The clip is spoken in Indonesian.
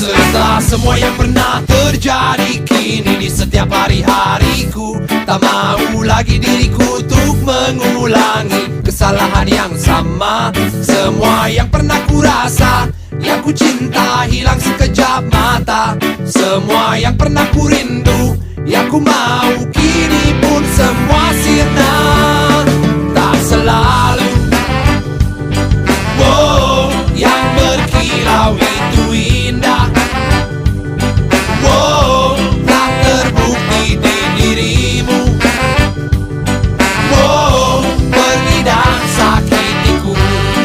Setelah semua yang pernah terjadi, kini di setiap hari-hariku tak mau lagi diriku untuk mengulangi kesalahan yang sama. Semua yang pernah ku rasa, yang ku cinta hilang sekejap mata. Semua yang pernah ku rindu, yang ku mau